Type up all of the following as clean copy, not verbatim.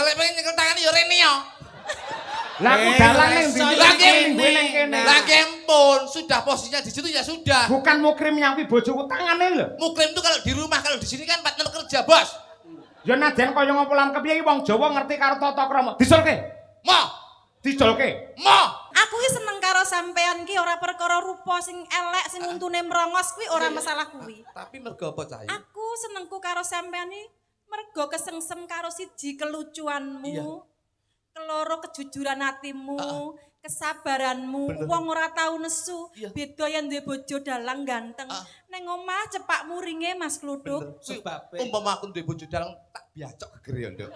Lah lek pengen nyekel tangane ya rene yo. Lah aku dalan ning ndi kene. Lah kempun, sudah posisinya di situ ya sudah. Bukan mukrim nyampi bojoku tangane lho. Mukrim itu kalau di rumah, kalau di sini kan partner kerja, Bos. Ya najan kaya ngopo lan kepiye iki wong Jawa ngerti karo tata krama. Disolke. Mo. Dicolke. Mo. Aku ki seneng karo sampean ki ora perkara rupa sing elek sing untune mrongos kuwi ora masalah kuwi. Tapi mergo apa cah? Aku senengku karo sampean iki mergo kesengsem karo siji kelucuanmu. Keloro kejujuran hatimu, kesabaranmu, wong ora tau nesu, beda yen duwe bojo dalang ganteng. Neng omah cepak muringe Mas Kluduk. Sebabe umpama aku duwe bojo dalang tak biacok gegere yo, Nduk.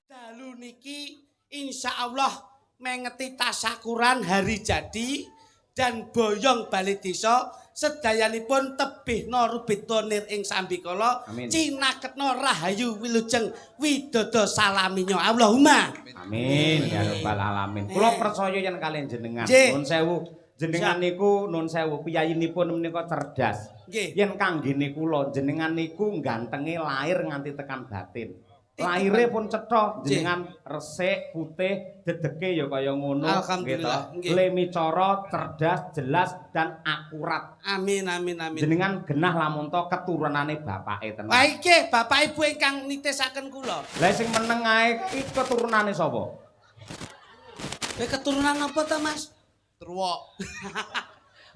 Dalu niki insyaallah mengeti tasyakuran hari jadi dan boyong bali desa sedayanipun tebihna rubitonir ing sambikala cinaketna rahayu wilujeng widodo salaminya Allahumma amin ya rabbal alamin. Kula percaya yen kalian jenengan nun sewu jenengan niku nun sewu piyayinipun menika cerdas. Yen kanggene kula jenengan niku gantenge lahir nganti tekan batin. Lahire pun cetha jenengan resik putih dedeke ya kaya ngono gitu. Lemicara cerdas jelas dan akurat. Amin amin amin. Jenengan genah lamun to keturunane bapake tenan. Lah iki bapak ibu ingkang nitisaken kula. Lah sing meneng ae iki keturunane sapa? Keturunan apa ta Mas? Truwok.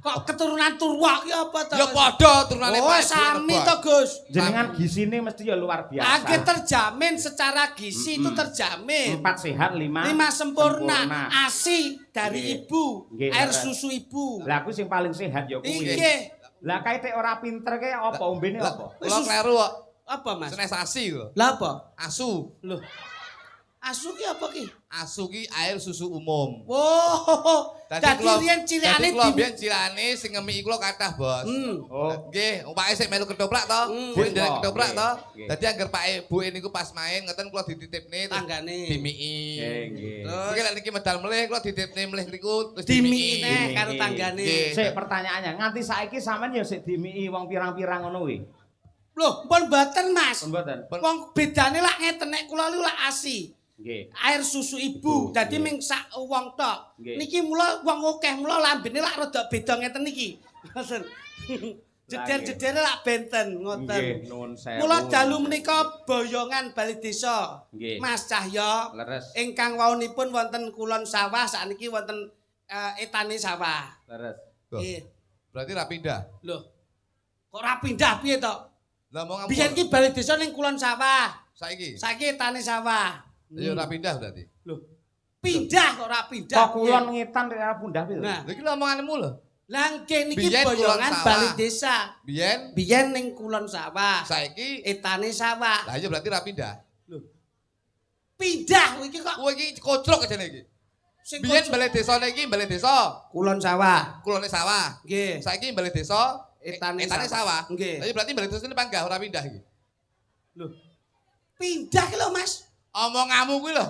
Kok keturunan Turwak ki apa ta? Ya padha turunane Pak. Oh sami to Gus. Jenengan gisine mesti ya luar biasa. Agak terjamin secara gizi itu terjamin. 4 sehat 5 sempurna. ASI dari ibu, air susu ibu. Lah aku sing paling sehat ya kuwi. Lah kaite ora pinter ke apa ombene apa? Kula kleru kok. Apa Mas? Senes asi kok. Lah apa? Asu. Loh. Asu ki apa ki? Asu ki air susu umum. Oh. Dadi riyen cilikane cilikane sing ngemi kula kathah, Bos. Oh. Nggih, upake sik melu ketoprak to. Bu ndelok ketoprak to. Dadi angger pake buke niku pas main ngeten kula dititipne tanggane. Dimiki. Nggih. Terus lek niki medal melih kula dititipne melih niku terus dimiki karo tanggane. Sik pertanyaannya, nganti saiki sampean ya sik dimiki wong pirang-pirang ngono kuwi. Loh, pun mboten Mas. Mboten. Wong bedane lak ngeten nek kula lu lak ASI. Nggih. Air susu ibu. Dadi ming sak wong tok. Niki mula wong akeh mula lambene lak rada beda ngeten niki. Ngoten. Jeder-jedere lak benten ngoten. Nggih, nuwun sewu. Mula dalu menika boyongan bali desa. Mas Cahya. Leres. Ingkang waunipun wonten kulon sawah sakniki wonten etane sawah. Leres. Nggih. Berarti ra pindah. Loh. Kok ra pindah piye to? Lah mau Biyen ki bali desa ning kulon sawah. Saiki. Saiki etane sawah. Ya ora pindah berarti. Loh. Pindah kok ora pindah. Kok kulon ngetan ora pundah piye? Nah, Lha iki omonganmu lho. lah niki Biyen boyongan kulon bali sawah. desa. Biyen Ning kulon sawah. saiki Etane sawah. lah iya berarti ra pindah. Loh. Pindah iki kok Kowe iki kocrok ajane iki. sing Biyen balai desane iki balai desa. kulon sawah. Kulone sawah. Nggih. Saiki balai desa Etane sawah. Nggih. Lah berarti balai desa ini panggah ora pindah iki. Loh. Pindah ki lho Mas. Omonganmu kuwi lho.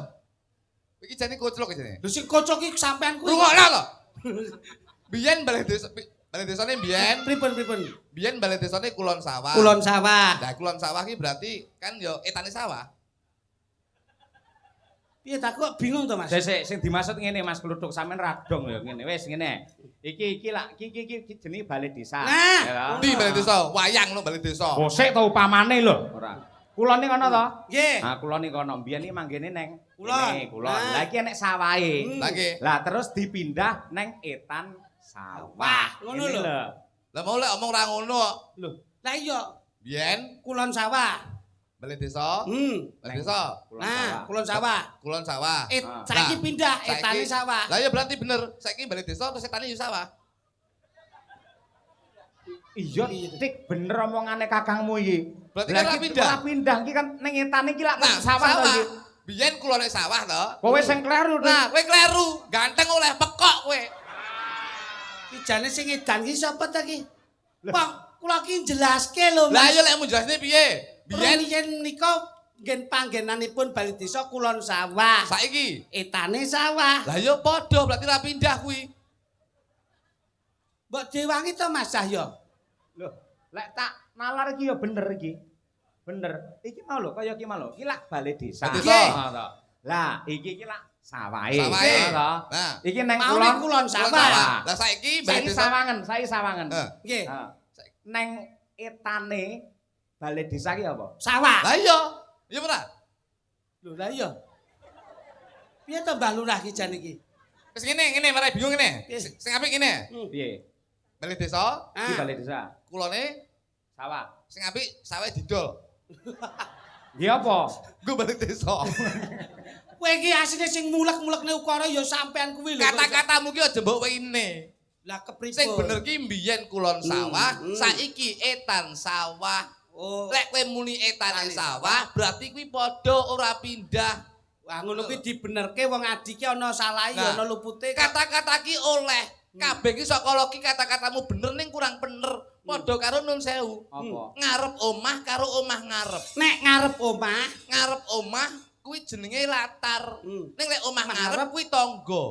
Iki jane kocrok jane. Lho sing kocok iki sampean kuwi. Rungokno lho. Biyen balai desane biyen Pripun? biyen balai desane kulon sawah. Kulon sawah. Nah, kulon sawah iki berarti kan ya etane sawah. Piye tak kok bingung to Mas? Sing dimaksud ngene Mas Kluduk sampean radong ya ngene. Wis ngene. Iki lak iki jenenge balai desa. Nah, Di balai desa, wayang lho balai desa. Oh sik to upamane lho. Ora. Kulone kono to? nggih. Nah, kulone kono. Biyen iki manggene neng Kulon. kene, kulon. Lah iki enek sawahe. Lah nggih. Lah terus dipindah neng etan sawah. Ngono lho. Lah mau lek omong ra ngono kok. Lho, lah iya Biyen kulon sawah. balai desa. Balai desa. Kulon sawah. Kulon sawah. Saiki pindah etane sawah. Lah ya berarti bener. Saiki balai desa terus etane yo sawah. Iya, tik bener omongane kakangmu iki. Berarti kan ora pindah. Ora pindah iki kan ning etane iki lak Nah, sawah to iki. Biyen kulone sawah to. Kowe sing kleru. Nah, kowe kleru. Ganteng oleh pekok kowe. Ki jane sing edan ki sapa ta ki? Wong kula ki jelaske lho Lah Mas. ya lek mu jelasne piye? Biyen nika ngen panggenanipun bali desa kulon sawah. Saiki Etane sawah. lah ya padha berarti ra pindah kuwi. Mbok dewangi to Mas Cahya. Loh, lek tak nalar iki ya bener iki. Bener. Iki mau lho, kaya iki mau lho. Iki lak balai desa. Lah, iki lak sawahe. Sawahe. Nah, iki neng kulon sawah. Lah saiki balai desa sawangen. Nggih. Neng etane balai desa ki apa? Sawah. Lah iya. Iya ora? Lho lah iya. Piye to Mbah Lurah ki jan iki? Wis ngene marai bingung ngene. Sing apik ngene. Piye? Balai desa, Iki balai desa. kulone Sawah. sing apik sawahe didol. Nggih apa? Nggo balai desa. Kowe iki asline sing mulek-mulekne ukara ya sampean kuwi lho. Kata-katamu ki aja mbok wene. Lah kepripun? Sing bener ki mbiyen kulon sawah, saiki etan sawah. Oh. Lek kowe muni etane sawah, berarti kuwi padha ora pindah. Wah ngono kuwi dibenerke wong adike ana salahe ya ana lupute. Kata-kata ki oleh. Kabeh ki saka loki kata-katamu bener ning kurang bener. Padha karo nun sewu. Apa? Ngarep omah karo omah ngarep. Nek ngarep omah Kuwi jenenge latar. Ning lek omah Ngarep ngarep kuwi tangga.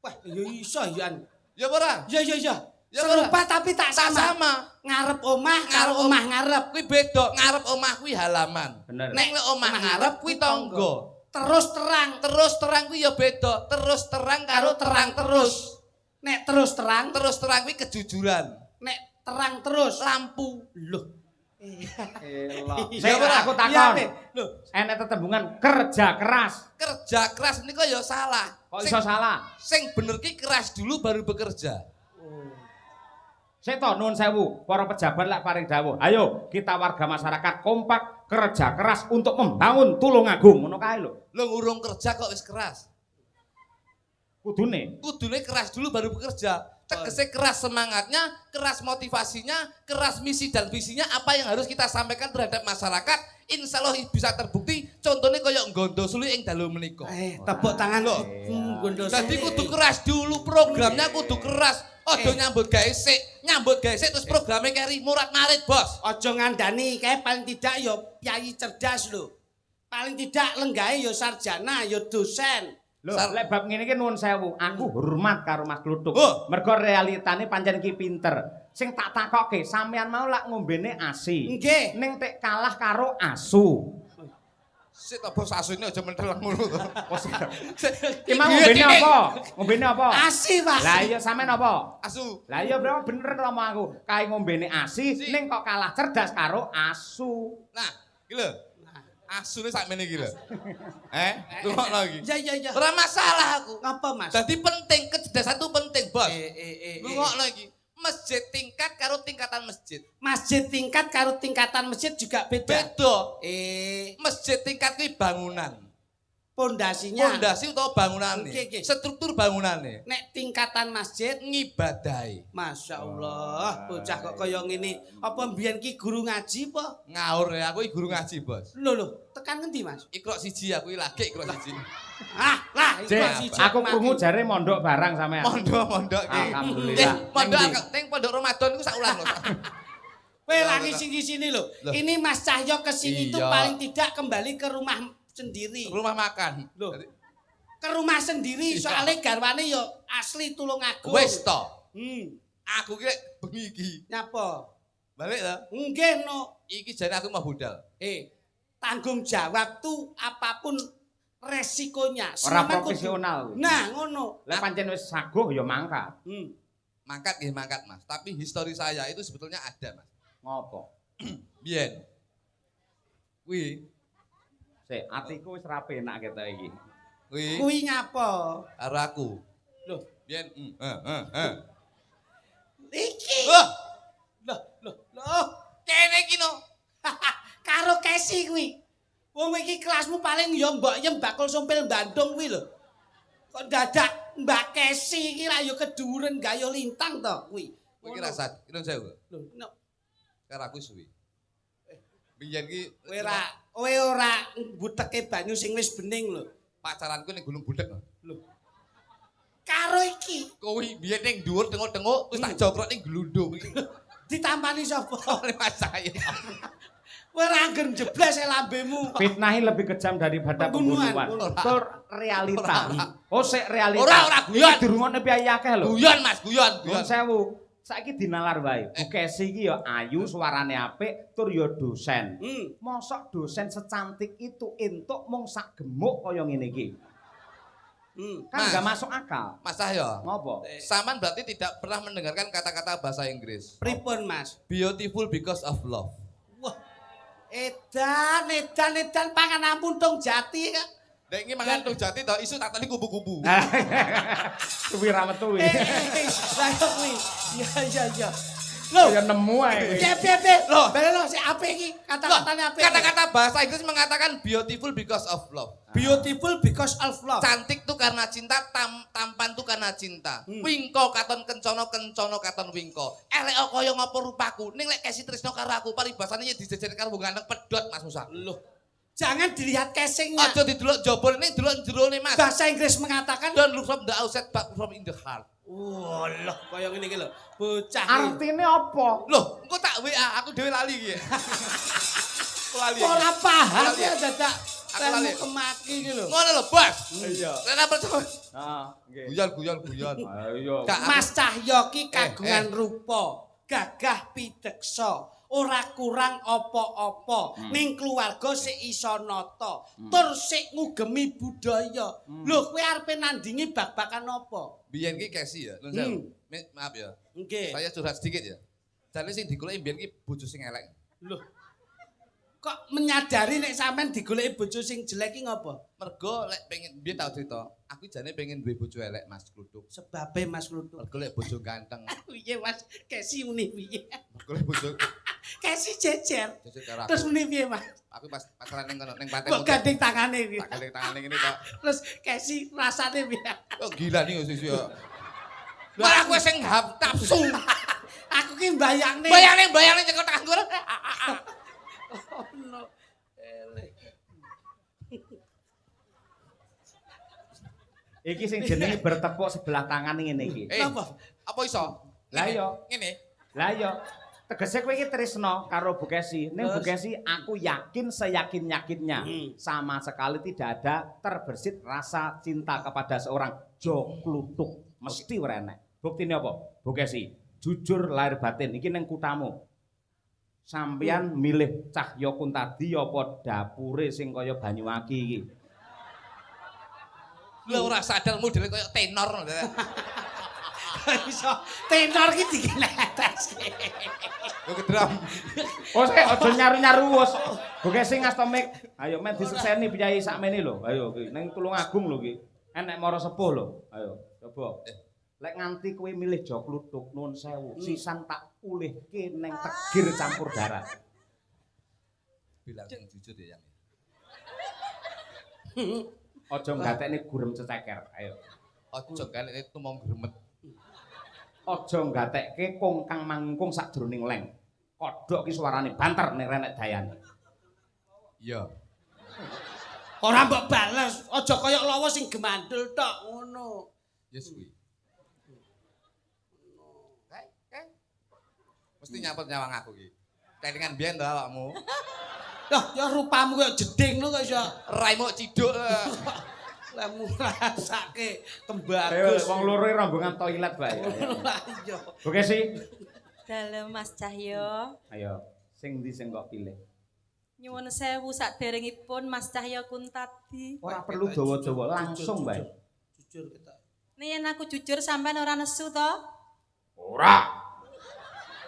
wah ya iso ya. Ya ora? Ya. Ya Serupa tapi tak sama. sama. Ngarep omah karo omah ngarep. Kuwi beda. Ngarep omah kuwi halaman. Bener. Nek lek omah ngarep kuwi tangga. Terus terang kuwi ya beda. Terus terang karo terang terus. nek terus terang kuwi kejujuran. nek terang terus Lampu. loh Elok. Iya, Sing ora? aku Iya, takon. Nek. Loh, Enek tetembungan kerja keras. Kerja keras niku ya salah. Kok iso salah? Sing bener ki keras dulu baru bekerja. Sik to nuwun sewu, para pejabat lak paring dawuh. Ayo, kita warga masyarakat kompak kerja keras untuk membangun Tulungagung. Ngono kae lho. Lo ngurung kerja kok wis keras. Kudune. Kudune keras dulu baru bekerja. Tegese keras semangatnya, keras motivasinya, keras misi dan visinya apa yang harus kita sampaikan terhadap masyarakat. Insya Allah bisa terbukti. Contohnya kayak nggondo suli ing dalu menika. tepuk tangan Loh. Gondo Jadi kudu keras dulu, programnya kudu keras. Ojo nyambut gawe sik terus programnya keri murat marit, Bos. Ojo ngandani kayak paling tidak ya piyayi cerdas lho. Paling tidak lenggahe ya sarjana, ya dosen. Lho, lek bab ngene iki nuwun sewu, aku hormat karo Mas Kluthuk. Oh. Mergo realitane pancen ki pinter. Sing tak takokke, sampean mau lak ngombene ASI. Nggih. Ning tek kalah karo asu. Sik to Bos asune aja menteleng ngono to. Ki mau ngombene apa? Ngombene apa? Asi, Pak. Lah iya sampean apa? Asu. Lah iya bro, bener ngomong aku. Kae ngombene ASI, ning kok kalah cerdas karo asu. Nah, iki lho. Asune sakmene iki lho. Rungokno iki. Ya. Ora masalah aku. Ngapa, Mas? Jadi penting, kecerdasan itu penting, Bos. Eh. Rungokno iki. Masjid tingkat karo tingkatan masjid. Masjid tingkat karo tingkatan masjid juga beda. Beda. Masjid tingkat kuwi bangunan. pondasinya. Pondasi utawa bangunane. Oke. Struktur bangunane. Nek tingkatan masjid Ngibadahi. Masya Allah, bocah kok kaya ngene. Apa mbiyen ki guru ngaji apa? Ngaur ya, aku iki guru ngaji, Bos. Lho, tekan ngendi, Mas? Ikrok siji aku iki lagi ikrok siji. Lah, Cek, aku krungu jare mondok barang sampean. Mondok iki. Alhamdulillah. Mondok teng Pondok Ramadan iku sak ulang lho. Kowe lagi sini lho. Ini Mas Cahyo kesini tuh Iya. paling tidak kembali ke rumah sendiri. Rumah makan. Loh. Ke rumah sendiri soalnya garwane yo asli Tulungagung. Wes to. Aku ki bengi iki. Nyapa? Balik ta. Nggih no. Iki jane aku mau budal. Tanggung jawab tuh apapun resikonya. Ora Seniman kudu- profesional. Nah, ngono. Lek pancen wis saguh ya mangkat. Mangkat nggih mangkat, Mas. Tapi histori saya itu sebetulnya ada, Mas. Ngopo? Biyen. Kuwi, Sik, atiku wis rapi enak keta iki. kuwi Kuwi nyapa? karo aku. Loh, Biyen, iki. Loh, Loh. kene iki no. Karo Kesi kuwi. Wong iki kelasmu paling ya mbok yem bakul sompil Bandung kuwi lho. Kok dadak Mbak Kesi iki ra ya keduren gayo lintang to kuwi. Kowe iki rasat, Inun sewu. Lho, no. Karo aku suwi. Biyen ki Kowe ora mbuteke banyu sing wis bening lho. pacaranku ning Gunung Budek. Lho. Karo iki Kuwi biyen ning dhuwur tengok-tengok terus tak jokrok ning glundung iki. ditampani sapa? Oleh Mas saya. Kowe ora anggen jebles e lambemu. Fitnahi lebih kejam daripada Pembunuhan. pembunuhan. Itu realita. Oh, sik realita. Ora, guyon. Iki dirungokne piye akeh lho. Guyon Mas, guyon. Nuwun sewu. saiki dinalar wae. Bu Kesi iki ya ayu, suarane apik, tur ya dosen. Mosok dosen secantik itu entuk mung sak gemuk kaya ngene iki. Kan Mas. enggak masuk akal. Mas Cahyo. Ngopo? Saman berarti tidak pernah mendengarkan kata-kata bahasa Inggris. Pripun, Mas? Beautiful because of love. Wah. Edan pangan ampun dong jati kan. Nek iki mangan tung jati to isu tak tadi kubu-kubu. Kuwi ra metu iki. Lah yo kuwi. Iya. Loh, Ya nemu ae. piye. Loh, bele si apik iki, kata-katane apik. Kata-kata bahasa Inggris mengatakan beautiful because of love. Beautiful because of love. Cantik tuh karena cinta, tampan tuh karena cinta. Wingko katon kencono katon wingko. Elek kaya ngapa rupaku. Ning lek Kesi Trisno karo aku paribasane dijejer karo wong ganteng pedhot Mas Musa. Loh, jangan dilihat casingnya. Aja didelok jabone ning delok jerone Mas. Bahasa Inggris mengatakan Don't look from the outside but from in the heart. Walah, kaya ngene iki lho. Bocah iki. Artine apa? Loh, engko tak WA, aku dhewe lali iki. Aku lali. Ora paham Aku lali. ya dadak. Aku lali. Temu kemaki iki lho. Ngono lho, Bos. Iya. Rena percaya. Heeh, nggih. Guyon. Ayo. Kak, Mas Cahyo ki kagungan eh. rupa, gagah pideksa, ora kurang apa-apa. Ning keluarga sik iso nata, tur sik ngugemi budaya. Lho, kowe arepe nandingi bak-bakan apa? biyen ki Kesi ya, Nun Sewu. Maaf ya. Nggih. Saya curhat sedikit ya. Jane sing digoleki biyen ki bojo sing elek. Loh. Kok menyadari nek sampean digoleki bojo sing jelek ki ngopo? Mergo lek pengen biyen tau cerita, aku jane pengen duwe bojo elek Mas Kluduk. Sebabe Mas Kluthuk. Mergo lek bojo ganteng. Piye Mas? Kesi muni piye? Mergo lek bojo Kesi jejer. jajak karo Terus aku. muni piye, Mas? Aku pas pacaran ning kono ning pantai. Kok gandeng tangane piye? Tak gandeng tangane ngene tok. Terus Kesi rasane piye? Kok gila nih susu ya. Malah kowe sing nafsu. Aku ki mbayangne. Bayang nyekel tekan kono. Oh no. Iki sing jenenge bertepuk sebelah tangan ngene iki. Napa? Apa iso? Lah iya. Ngene. Lah iya. Tegese kowe iki tresno karo Bu Kesi. Ning Bu Kesi aku yakin seyakin-yakinnya sama sekali tidak ada terbersit rasa cinta kepada seorang Jo Kluthuk. Mesti ora enek. Buktine apa? Bu Kesi, jujur lahir batin iki ning kutamu. Sampeyan milih Cahyo Kuntadi apa dapure sing kaya Banyuwangi iki? Lha ora sadar modele koyo tenor. Iso tenor ki dikinetes. Yo kedram. Oh, sik aja nyaru-nyaru wis. Bu Kesi ngastomik. Ayo men disekseni piyai sakmene lho. Ayo ki ning Tulungagung lho ki. Enek mara sepuh lho. Ayo coba. Lek nganti kowe milih Jo Kluthuk nuwun sewu, sisan tak ulihke ning tegir campur darah. Bilang yang jujur ya, Yang. Aja nggatekne gurem ceceker. Ayo. Ojo galek itu mau gremet. Aja nggatekke kongkang mangkung sadroning leng. Kodhok ki suarane banter ning renek dayane. Iya. Ora mbok bales, aja kaya lawa sing gemandul tok ngono. Yes kuwi. Kae. Mesti nyapet nyawang aku ki. Kelingan biyen to awakmu. Loh, ya rupamu kaya jeding lho kok iso. Raimu ciduk. Lemu rasake Ayo tembagus. wong loro rombongan toilet bae. Lah iya. Bu Kesi. Dalem Mas Cahyo. Ayo, sing ndi sing kok pilih? Nyuwun sewu saderengipun Mas Cahyo Kuntadi. Ora perlu dawa-dawa, langsung bae. Jujur kita. Yen aku jujur sampean ora nesu to? Ora.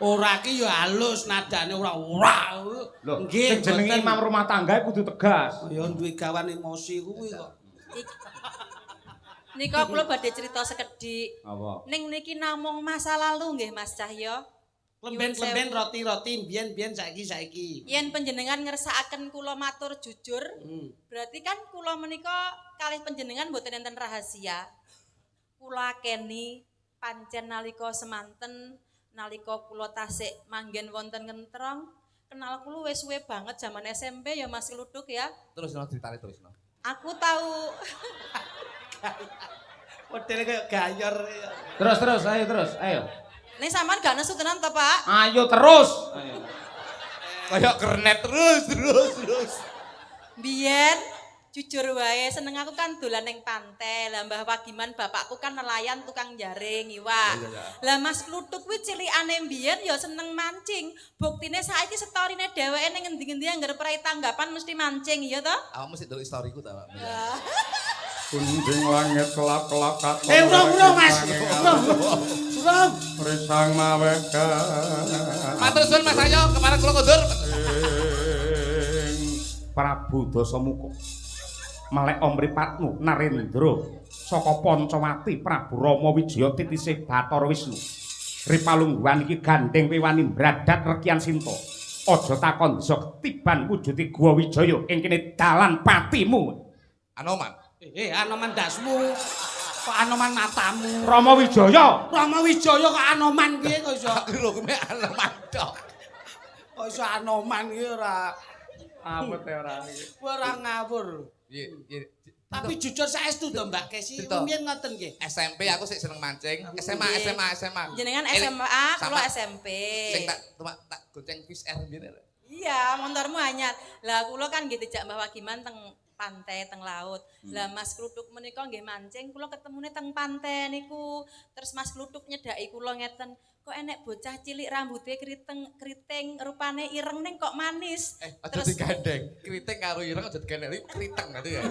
Ora ki ya halus nadane ora. Lho, Nggih, sing jenenge mboten. imam rumah tangga kudu tegas. Ya duwe gawan emosi kuwi kok. Nika kula badhe crita sekedhik. Apa? Ning niki namung masa lalu nggih Mas Cahyo. Lemben-lemben roti-roti mbiyen-mbiyen saiki-saiki. Yen panjenengan ngersakaken kula matur jujur, berarti kan kula menika kalih panjenengan mboten enten rahasia. Kula keni pancen nalika semanten nalika kula tasik manggen wonten Kentrong, kenal kula wis suwe banget zaman SMP ya Mas Kluthuk ya. Terus no ceritane terus no. Aku tahu Modele kaya gayor. Terus, ayo. ning sampean gak nesu tenan to, Pak? Ayo terus. Ayo. Kayak kernet terus. Biyen Jujur wae seneng aku kan dolan ning pantai. Lah Mbah Wagiman bapakku kan nelayan tukang jaring iwak. Lah Mas Kluthuk kuwi cilikane mbiyen ya seneng mancing. Buktine saiki storine dheweke ning ngendi-endi anggere prai tanggapan mesti mancing ya toh? Awakmu sik ndelok storyku ta, Pak. Kunjing langit kelap-kelap katon. Urung Mas. Urung. Risang maweka. Matur suwun Mas Ayo, kemarin kula kondur. Prabu Dasamuka. Melek omripatmu Narendra saka Pancawati Prabu Rama Wijaya titisih Bathara Wisnu. Ripalungguhan iki gandeng piwani bradat rekian Sinta. Aja takon desa tiban wujude Guwa Wijaya ing kene dalan patimu. Anoman. Anoman dasmu. Kok anoman matamu? Rama Wijaya. Rama Wijaya kok anoman piye kok iso? Lho kuwi anoman tok. Kok iso anoman iki ora Apa te ora iki? ora ngawur. Piye? Tapi jujur saestu to Mbak Kesi, rumiyin ngoten nggih. SMP aku sik seneng mancing. SMA. Jenengan SMA, kula SMP. Sing tak gonceng Fish Air mbiyen. Iya, motormu anyar. Lah kula kan nggih dijak Mbah Wagiman teng pantai teng laut. Lah Mas Kluthuk menika nggih mancing, kula ketemune teng pantai niku. Terus Mas Kluthuk nyedaki kula ngeten, kok enek bocah cilik rambutnya keriting rupane ireng ning kok manis. Aja digandeng. Kriting karo ireng aja digandeng kriteng gitu ya.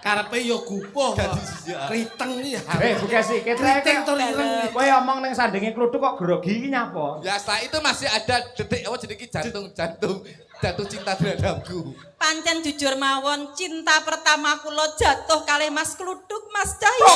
Karepe yo gupuh kok. Kriteng iki. Bu Kesi, Kriteng to ireng. Kowe omong ning sandinge Kluthuk kok grogi iki nyapa? Ya setelah itu masih ada detik apa jenenge jatuh cinta terhadapku. Pancen jujur mawon cinta pertama kula jatuh kalih Mas Kluthuk Mas Cahyo.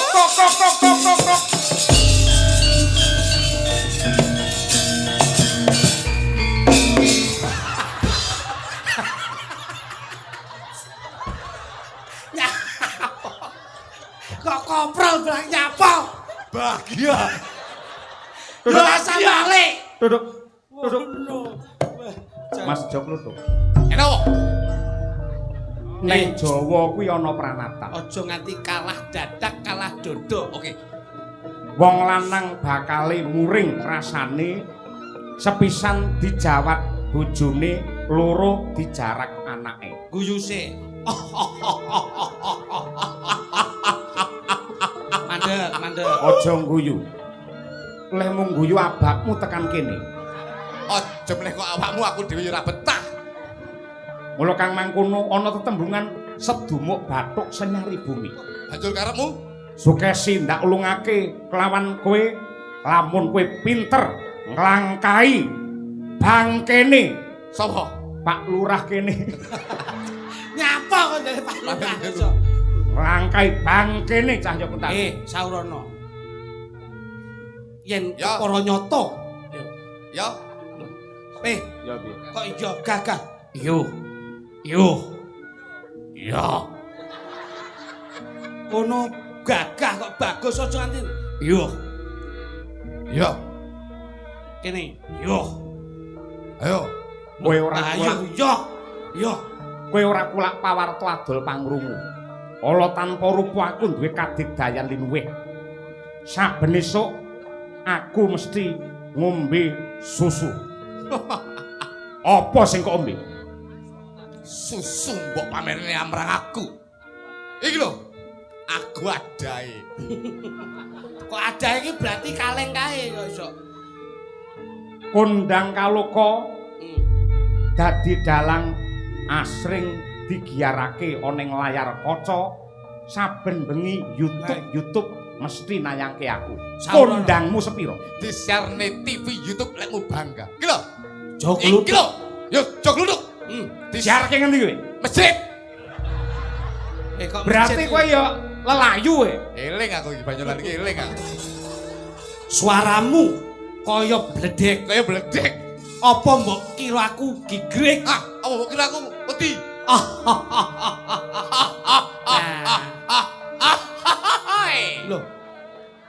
Kok koprol blang nyapa? Bahagia. Yo asal balik. Duduk. Mas Jo Kluthuk. Enak. Ning Jawa kuwi ana pranatan. Aja nganti kalah dadak kalah dodo. Oke. Wong lanang bakale muring rasane sepisan dijawat bojone, loro dijarak anake. Guyuse. Mandek. Aja ngguyu. Leh mung ngguyu abakmu tekan kene. Aja mleh kok awakmu aku dhewe ora betah. Mula kang mangkono ana tetembungan sedumuk bathuk senyari bumi. Banjur karepmu Sukesi ndak ulungake kelawan kowe lamun kowe pinter nglangkai bangkene sapa? Pak Lurah kene. Nyapa kok dari Pak Lurah iso. Nglangkai bangkene Cahya Kuntadi. Saurana. Yen Ya. para nyata. Ya. Ya piye? Kok iya gagah. Yo. Ya. Ono gagah kok bagus aja nganti. Yo. Ya. Kene. Yo. Ayo. Kowe ora Ayo kulak. yo. Kowe ora kulak pawarta adol pangrungu. Ala tanpa rupa aku duwe kadigdayan linuwih. Saben esuk aku mesti ngombe susu. Apa sing kok ombe? Susu mbok pamerane amrang aku. Iki lho. Aku adae. Kok adae iki berarti kaleng kae kok iso. Kondang kaloka dadi dalang asring digiyarake ana ing layar kaca saben bengi YouTube mesti nayangke aku. Kondangmu sepiro? Disiarne TV YouTube lekmu bangga. Iki lho. Jok Iki lho. Yo jok luduk. Disiarke ngendi kowe? Masjid. Kok Berarti kowe ya lelayu kowe. Eling aku iki Banyolan iki eling aku. suaramu kaya bledek. Kaya bledek. Apa mbok kira aku gigrek? Apa mbok kira aku wedi? Loh.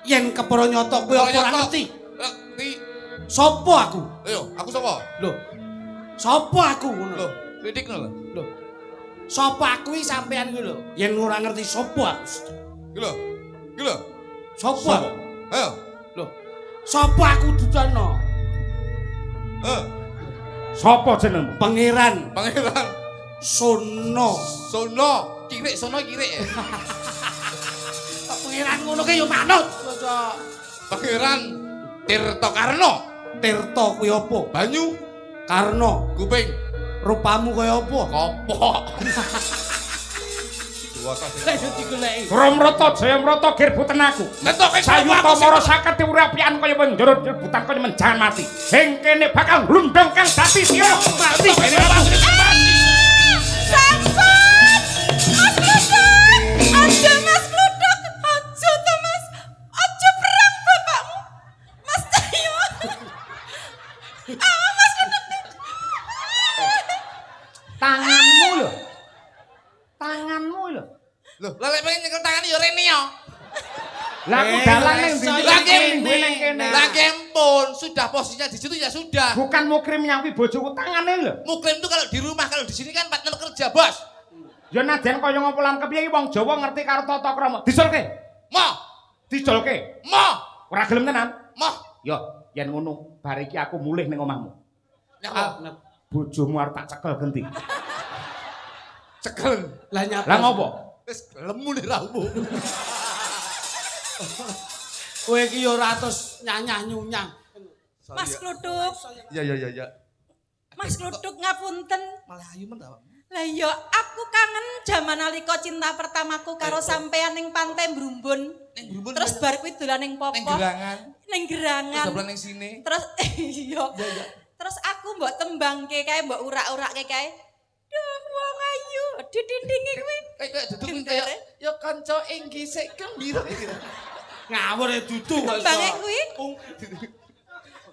Yen kepara nyata kowe ora ngerti. Ngerti. Sopo aku? Ayo, aku sapa? Loh. Sopo aku ngono Loh, kritik lho. Loh. Sopo aku iki sampean kuwi lho. Yen ora ngerti sopo aku. Iki lho. Iki lho. Sopo? Ayo. Loh. Sopo aku dudono? Eh, Sapa jenengmu? Pangeran. pangeran. Sono. Sono, kirik sono kirik. Pangeran ngono ki yo manut. Pangeran Tirtokarno. Tirta kuwi apa? Banyu, Karna. kuping, Rupamu kaya apa? kopok. Duwasa sing. Ayo digoleki. Bramrata Jayamrata girbutan aku. Netoke Sayuta mara saketi urapian kaya wenjara rebutan kaya menjangan mati. Ing kene bakal glundong kang dadi sira mati. Sampun! Mas Kluduk! Aja Mas Kluduk! Aja to Mas! Aja perang bapakmu! Mas Cahyo! Mas Kluduk! Tanganmu lho. Tanganmu lho. Loh, lek pengen nyekel tangan yo rene yo. Lah aku dalan ning ndi? Lagi ning kene. Lagi ampun, sudah posisinya di situ ya sudah. Bukan mukrim nyampi bojoku tangane lho. Muklim itu kalau di rumah, kalau di sini kan partner kerja, Bos. Ya najan kaya ngopo lan kepiye iki wong Jawa ngerti karo tata krama. Disolke. Moh, Dicolke. moh, Ora gelem tenan. moh. Ya, yen ngono, bar iki aku mulih ning omahmu. Nyapa? Bojomu arep tak cekel genti. Cekel. Lah nyapa? Lah ngopo? Wis lemu nih ramu. Kowe iki yo ora terus nyanyah-nyunyang. Mas Kluduk! Ya. Mas Kluduk ngapunten. Malah ayu men ta. Lah ya aku kangen jaman nalika cinta pertamaku karo sampean ning Pantai Brumbun. Ning Brumbun. Terus bar kuwi dolan ning ning Popoh. gerangan. Ning gerangan. Terus ning sini. Terus iya. Terus aku mbok tembangke kae, mbok urak-urakke kae. Duh, wong ayu, didindingi kuwi. Kayak duduk kaya ya kanca inggih sik gembira iki. Ngawur e dudu kok. Tembange kuwi.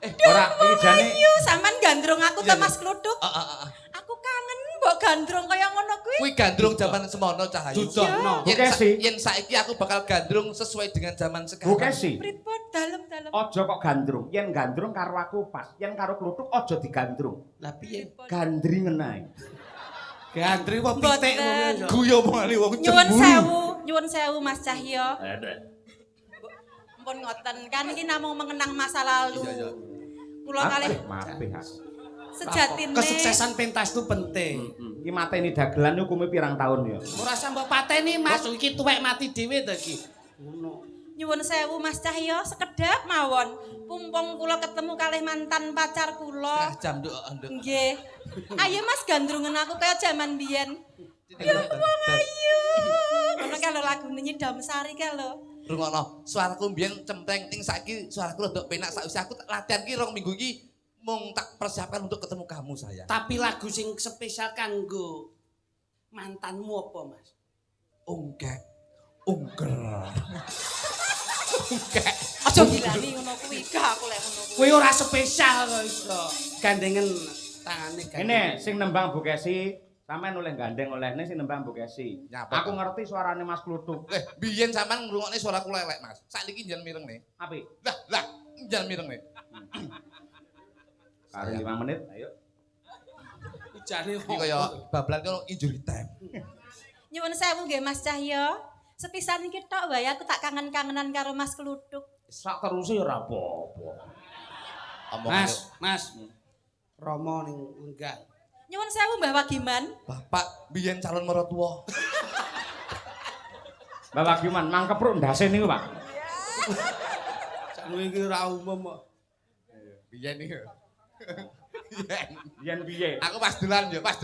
Ora iki jane Ayu, sampean gandrung aku Iya, to Mas Kluduk. Aku kangen mbok gandrung kaya ngono kuwi. Kuwi gandrung zaman semono Cahayu. Dudono. Yen saiki aku bakal gandrung sesuai dengan zaman sekarang. Bukesi. Pripun dalem-dalem. Aja kok gandrung. Yen gandrung karo aku pas. Yen karo kluthuk aja digandrung. Lah piye? Gandringen ae. Gandri kok pitik ngono. Guyu omongane wong Nyuwun sewu Mas Cahyo. Ampun ngoten, kan iki namung mengenang masa lalu. Iya. Kula kalih Mapih. sejatine Kesuksesan pentas itu penting. Iki mateni dagelan hukume pirang taun ya. Ora usah mbok pateni Mas, iki tuwek mati dhewe to iki. Ngono. nyuwun sewu Mas Cahyo sekedap mawon. Pumpung kula ketemu kalih mantan pacar kula. Setengah jam nduk nduk. Nggih. Ayo Mas gandrungen aku kaya jaman biyen. Duh wong ayu. Ngono kalau lagune Nyidam Sari ka lho. Rungokno, suaraku mbiyen cempreng ting saiki suaraku rada penak sakwise aku latihan ki 2 minggu iki mung tak persiapkan untuk ketemu kamu saya. Tapi lagu sing spesial kanggo mantanmu apa, Mas? Ungkek. Ungker. Ungkek. Aja dilani ngono kuwi gak aku lek ngono kuwi. Kuwi ora spesial kok iso. Gandengen tangane Ini sing nembang Bu Kesi, sampean oleh gandeng olehne sing nembang Bu Kesi. Nyapa? Aku ngerti suarane Mas Kluthuk. Biyen sampean ngrungokne suaraku lelek, Mas. Saiki njen mirengne. Apik? Lah, njen mirengne. Karo 5 menit, ayo. jane Iki kaya bablan kono injury time. Nyuwun sewu nggih Mas Cahyo. Sepisan iki tok wae aku tak kangen-kangenan karo Mas Kluthuk. Sak teruse ya ora apa-apa. Mas. Romo ning enggak. Nyuwun sewu Mbah Wagiman. Bapak biyen calon mertua. Bapak Giman mangkepruk ndase niku, Pak. Sakno iki ora umum kok. Biyen iki. Yen piye? Aku pas dolan ya, pas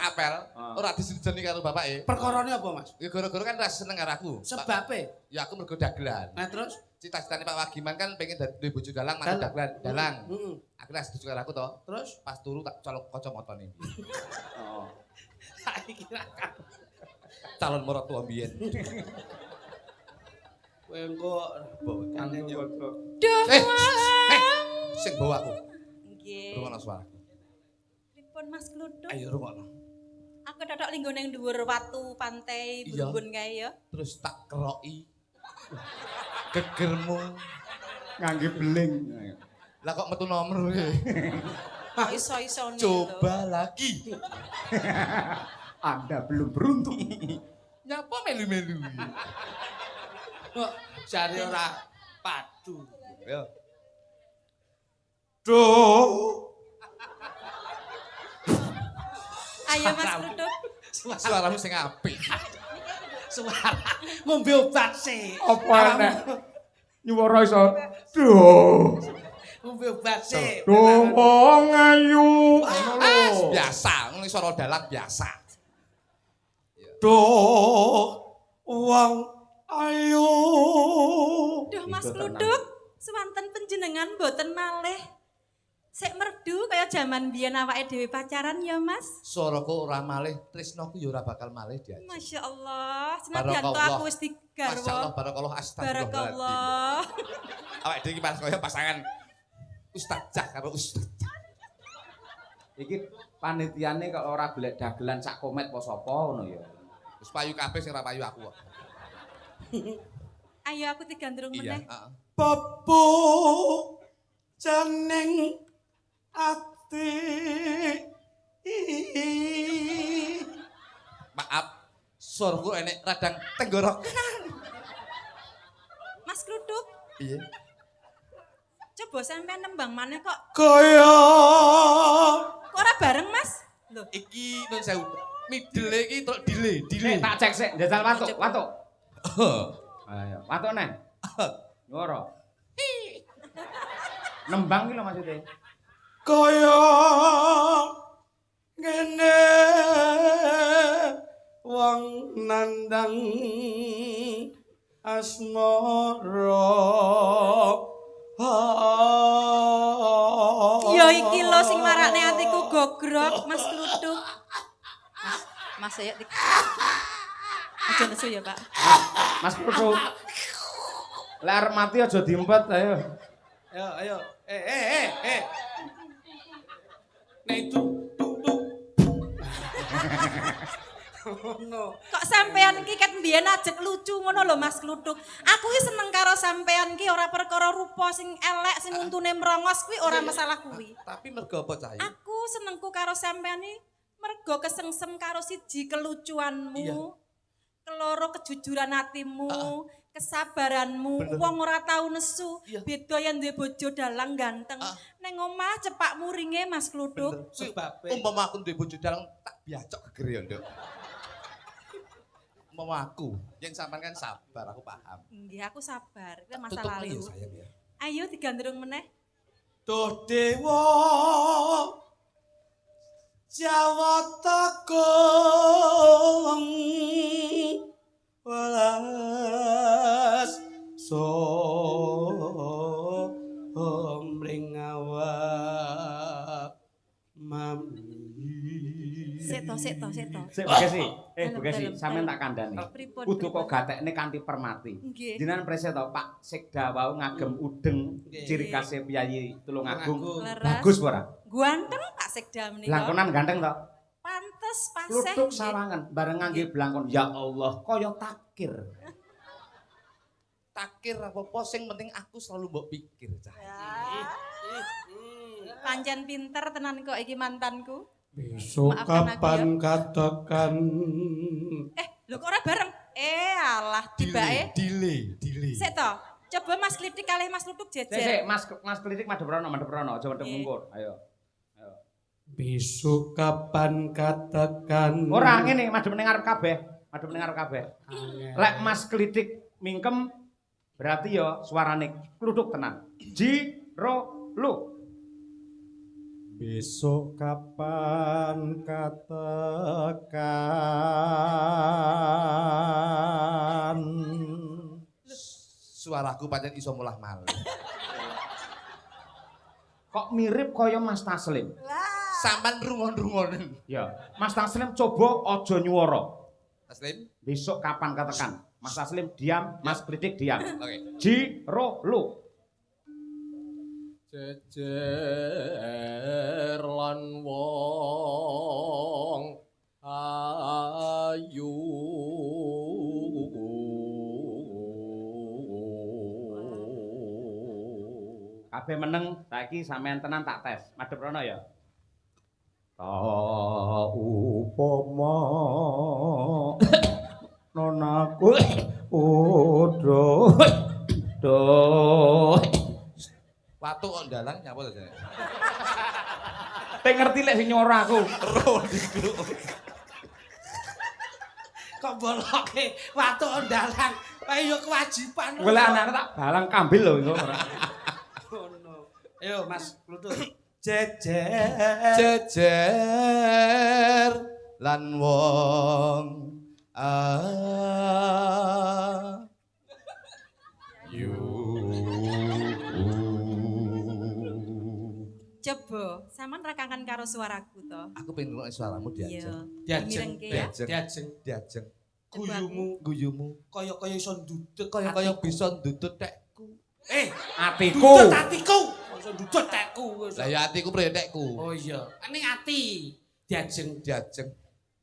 apel, ora disetujoni karo bapake. Perkarane apa, Mas? Ya gara-gara kan ora seneng karo aku. Sebabe. Ya aku mergo dagelan. Nah terus Cita-citane Pak Wagiman kan pengen duwe bojo dalang, mantu dalang. Heeh. Akhirnya setuju karo aku to. Terus Pas turu tak colok kacamatane. Oh. saiki kira Calon mertua biyen. kowe engko Kane yo. Duh. Sing bawa aku. Nggih. Rungokno suaraku. Pripun Mas Kluthuk? Ayo rungokno. Aku totok linggo ning dhuwur watu pantai Iya. Brumbun kae ya. Terus tak keroki. Gegermu. Ngangge beling. Lah kok metu nomor e. Iso-isone. Coba lagi. Anda belum beruntung. Nyapa melu-melu. kok jare ora padu. Ya. Duh. Ayo Mas Kluduk. Suaramu sing apik. Suara ngombe obat sih. Apa nek nyuwara iso duh. Ngombe obat sih. Duh wong ayu. Ngono lho. Biasa, ngono suara dalang biasa. Duh wong ayu. Duh Mas Itu Kluduk, sewanten panjenengan mboten malih. Sek merdu kaya jaman biyen awake dhewe pacaran ya Mas. Suaraku ora malih, tresnoku ya ora bakal malih diajak. Masya Allah, senadyan to Barakallah. aku wis digarwa. Masyaallah barakallah astagfirullahaladzim. Barakallah. Awake dhewe iki pas kaya pasangan ustazah karo ustazah. Iki panitiane kok ora golek dagelan sak komet apa sapa ngono ya. Wis payu kabeh sing ora payu aku kok. Ayo aku digandrung Iya, meneh. heeh. Pepu janing ati. Maaf, suaraku enek radang tenggorokan. Mas Kluduk, Iya. coba sampean nembang maneh kok. Kaya Kok ora bareng Mas? Lho, Iki nun sewu. Middle iki terus delay. Tak cek sik, njajal watuk. Ayo, watuk neh. Nyuwara. Nembang ki lho maksudnya. kaya ngene wong nandang asmara. ya iki lho sing marakne atiku gogrok, Mas Kluduk. Mas saya aja nesu ya, Pak. Mas Putu. Lek arep mati aja diempet ayo. Ayo. Nek itu ngono. Kok sampean ki ket mbiyen ajek lucu ngono lho Mas Kluduk. Aku ki seneng karo sampean ki ora perkara rupa sing elek sing untune mrongos kuwi ora masalah kuwi. Tapi mergo apa cah? Aku senengku karo sampean iki mergo kesengsem karo siji kelucuanmu. Iya. Keloro kejujuran hatimu, kesabaranmu, wong ora tau nesu. Iya. Beda yen duwe bojo dalang ganteng. Ning omah cepak muringe Mas Kluduk. Sebabe. Umpama aku duwe bojo dalang tak biacok geger ya, Nduk. Umpama aku, yang sampean kan sabar, aku paham. Nggih, aku sabar. Itu masa Tutup ya lalu. sayang ya. Ayo digandrung meneh. Duh dewa Jawata kong welas somring awak mami. Sik to. Sik Bugesi. Dalem, Bugesi, dalem, sampean dalem. tak kandhani. Pripun, Kudu pripun? kok gatekne kanthi permati. Nggih. Jenengan preset to Pak Sekda wau ngagem udeng ciri khasé Piyayi Tulungagung. Leres. Bagus ora? Ganteng Pak Sekda menika. Blangkonan ganteng to? Pantes paseh. Kluthuk nggih. sawangan bareng ngangge blangkon. Ya Allah, kaya takir. Takir apa-apa sing penting aku selalu mbok pikir cah. Pancen pinter tenan kok iki mantanku. Besok Maafkan aku kapan katakan Lho kok ora bareng? Alah tibake. Delay. Sik to. Coba Mas Klitik kalih Mas Kluduk Sik jejer. Mas Klitik madhep rono, aja madhep Nggih. mungkur. Ayo. besok kapan katakan Ora ngene, madhep ning ngarep kabeh. Lek Mas Klitik mingkem berarti ya suarane kluduk tenan. Ji ro lu. Besok kapan katakan Suaraku pancen iso mulah malih. Kok mirip kaya Mas Taslim? Sampan rungon-rungonen. Ya, Mas Taslim coba aja nyuwara. Taslim. Besok kapan katakan? Mas Taslim diam, Mas Klitik diam. Oke. Ji ro lu. jejer lan wong ayu Kabeh meneng, saiki sampean tenan tak tes. Madhep rono ya. Ta upama nonaku udo do Watu kok ndalang nyapa to, Jan? Teng ngerti lek sing nyora aku. Kok boloke watu ondalan. Ayo kewajiban. Golek anakku tak balang kambil lho iku ora. Ngono. Ayo Mas Kluduk. Jejer. Jejer lan wong Coba, sampean rekangan karo suaraku to. Aku pengen ngrungokne suaramu diajeng. Diajeng. Mirengke ya. Diajeng. Guyumu kaya-kaya iso ndudut Kaya bisa ndudut tekku. Atiku. Ndudut atiku. Iso ndudut tekku. Lah ya atiku prendekku. Oh iya. Ning ati diajeng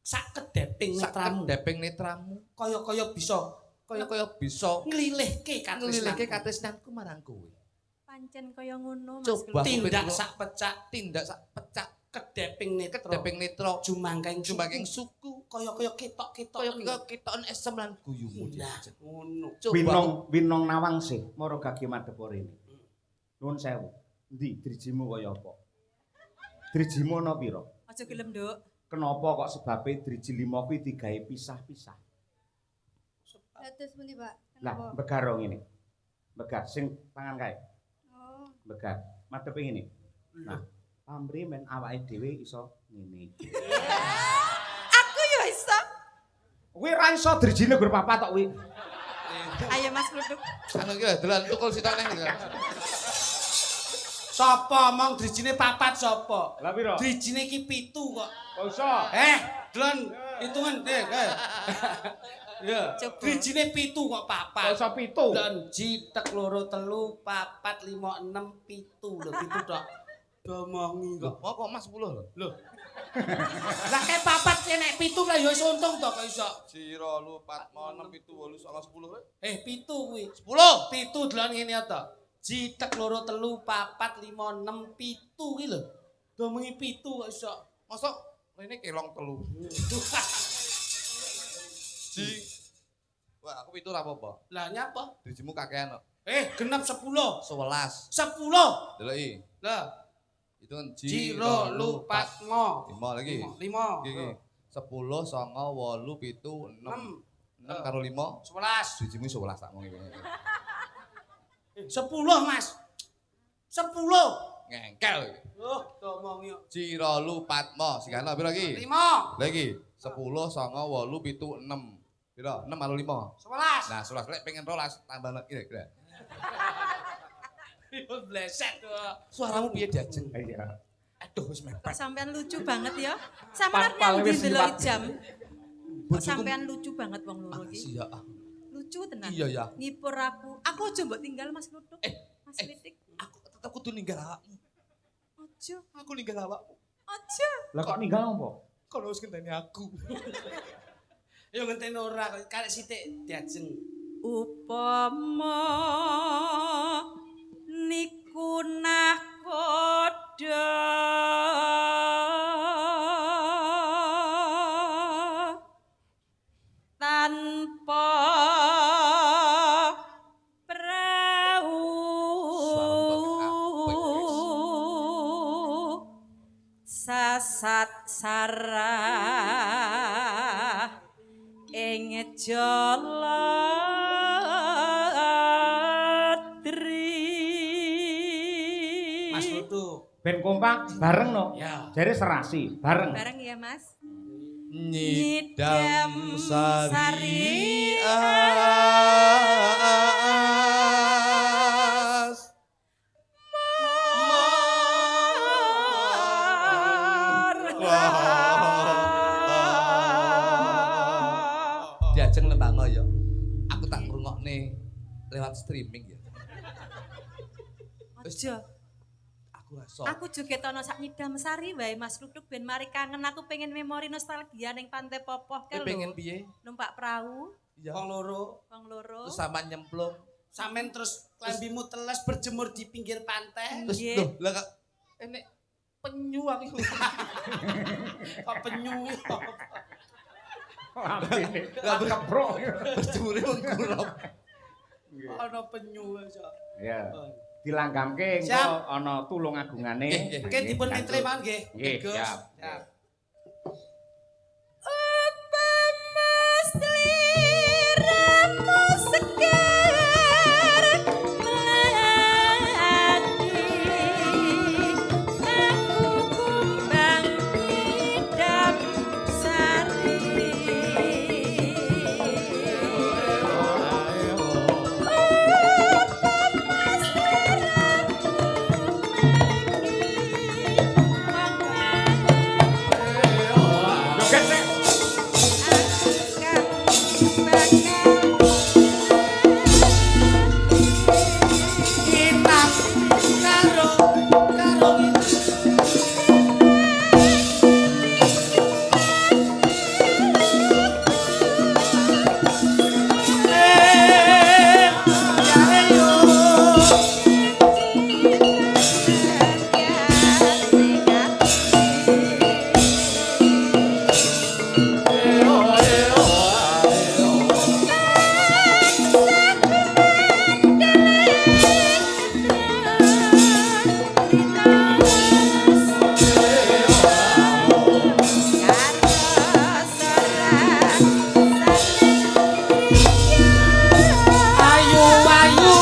sak kedeping Netramu. netramu. Deping netramu. Kaya-kaya bisa nglilihke nglilihke katresnanku marang kowe. Pancen kaya ngono Mas Coba Kluduk. tindak sak pecak kedeping netra. kedeping netra Jumangking suku. kaya-kaya ketok-ketok. Kaya ketoken esem lan guyumu Nah, diajeng. ngono. Winong nawang sih mara gage madhep rene. Nuwun sewu. Endi drijimu kaya apa? Drijimu ana pira? Aja gelem, Nduk. Kenapa kok sebabe driji 5 kuwi digawe pisah-pisah? Dados pundi, Pak? Lah, Kenapa? begaro ngene. Begar sing tangan kae. Oh, Begar. Madhepe ngene. Nah, pamrih men awake dhewe iso ngene iki. Aku yo iso. Kuwi ra iso drijine gur papat tok kuwi. Ayo Mas Kluduk. Anu iki lho dolan tukul sitok neh. Sapa mong drijine papat sapa? Lah pira? Drijine iki 7 kok. Kok iso? Delon hitungan deh. Ya, Coba. drijine 7 kok Kok papat. iso 7? Dan jitek loro telu papat 5 6 7 lho 7 tok. Domongi Lho, kok. kok Mas 10 lho. Lho. Lah kae papat nek 7 lah ya wis untung to kok iso. Sira lu 4 6 7 8 9 10. 7 kuwi. 10. 7 delon ngene to. Jitek loro telu papat 5 6 7 kuwi lho. Domongi 7 kok iso. Mosok rene kelong telu. Wah, aku 7 ora apa-apa. Lah nyapa? Drijimu kakean kok. Genep 10. 11. 10. Deloki. Lah, Itu kan jiro lupat ngo. 5 lagi. 5. Iki. 10 9 8 7 6. 6 karo 5. 11. Drijimu 11 tak ngomong iki. 10, Mas. 10. Ngengkel iki. Oh, domong yo. Jiro lupatmo. Sigana pira iki? 5. Lagi 10 9 8 7 6. Pira? 6 karo 5. 11. Nah, 11 lek pengen 12 tambah kira-kira. Yo bleset to. Suaramu piye diajeng? Iya. Aduh wis mepet. Kok sampean lucu banget ya. Sampean Pal-pal nang wis ndi ndelok liwat. jam. Kok Bojoku- sampean lucu banget wong loro iki. Iya. Lucu tenan. Iya ya. Ngipur aku. Aku aja mbok tinggal Mas Kluduk. Mas Litik. Aku tetep kudu ninggal awakmu. Aja. Aku ninggal awakmu. Aja. Lah kok ninggal apa? Kono wis ngenteni aku. Yo ngenteni ora karek sithik diajeng. Upama niku nakoda tanpa prau sasat sarah ing jaladri. Mas Kluduk. Ben kompak bareng no. Ya. Jare serasi bareng. Bareng ya Mas. Nyidam sari as. Diajeng lembango ya. Aku tak ngrungokne lewat streaming ya. Aja. Aku rasa. Aku joget ana sak nyidam sari wae Mas Kluduk ben mari kangen aku pengen memori nostalgia ning Pantai Popoh ke Kowe pengen lho. piye? Numpak perahu Iya. Wong loro. wong loro. Terus sama nyemplung. Sampeyan terus klambimu teles berjemur di pinggir pantai. Terus Nggih. loh, lah kak enek penyu aku. Kok penyu. Lampine. Lah keprok. Berjemure mengkurap. Ana penyu iso. Ya. dilanggamke engko ana tulung agungane. Nggih dipun mitre mawon nggih. Nggih, Gus. siap. Siap. Joget sik. Inang karo ayu-ayu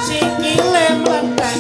sikile mlentek.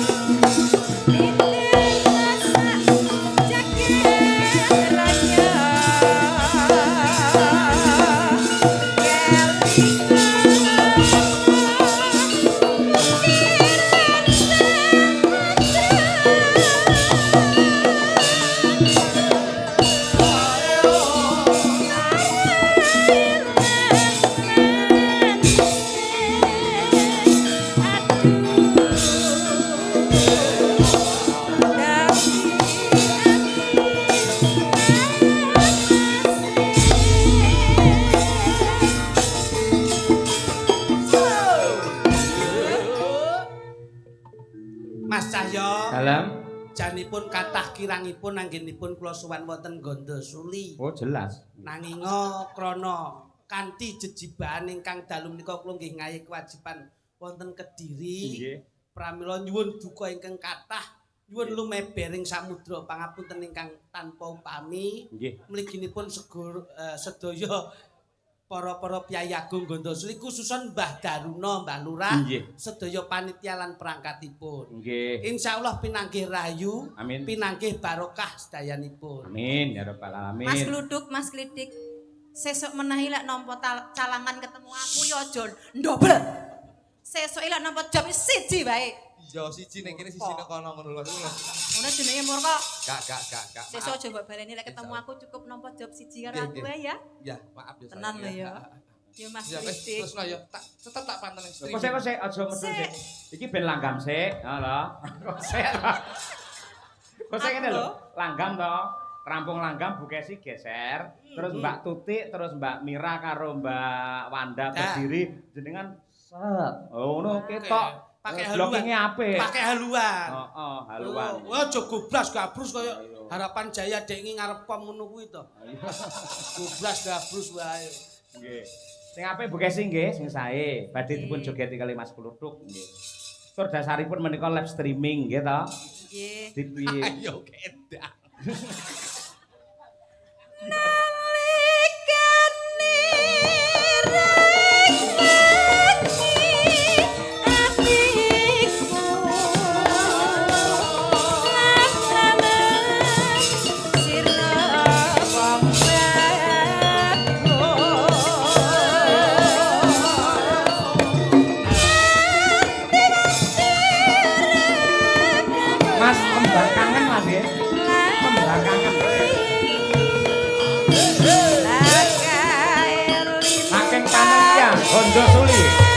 Mas Cahyo, Dalam. janipun kathah kirangipun anggenipun kula sowan wonten Gondosuli. Oh, jelas. Nanginga krana kanthi jejibahan ingkang dalu menika kula nggih ngayi kewajiban wonten Kediri. Nggih. Pramila nyuwun duka ingkang kathah, nyuwun lumebering samudra pangapunten ingkang tanpa upami. Nggih. Mliginipun sedaya para piyai agung Gondosuli khususan Mbah Daruna, Mbah Lurah, Nggih. sedaya panitia lan perangkatipun. Nggih. Insyaallah pinanggih rahayu, Amin. pinanggih barokah sedayanipun. Amin ya rabbal alamin. Mas Gluduk, Mas Klidik, sesuk menahi lek nampa calangan ketemu aku ya aja ndobel. Sesuk lek nampa job siji wae. Yo siji ning kene siji ning kono ngono lho. Ngono jenenge murka. Gak. Sesuk aja mbok baleni lek ketemu aku cukup nampa job siji karo Nggih, aku nggih. wae ya. Ya, maaf ya. Tenan lho ya. Ya Mas Klidik. Terus ya, tetep tak panteng stream. Kok sik aja medun sik. Iki ben langgam sik, ha lho. Kok sik. Kok sik ngene lho. Langgam to. Rampung langgam Bu Kesi geser, terus Mbak Tutik, terus Mbak Mira karo Mbak Wanda berdiri jenengan set. Oh ngono ketok. Pakai haluan. Blockingnya apik. Pakai haluan. Heeh, haluan. Wah, aja goblas gabrus kaya Harapan Jaya dek ngi ngarep pom ngono kuwi to. Goblas gabrus wae. Nggih. Sing apik Bu Kesi nggih, sing sae. Badhe dipun jogeti kali Mas Kluduk nggih. Tur dasaripun menika live streaming nggih to. Nggih. Dipiye? Ayo kedak. Mas kembang kangen Mas nggih. Kembang kangen. Saking panitia Gondosuli.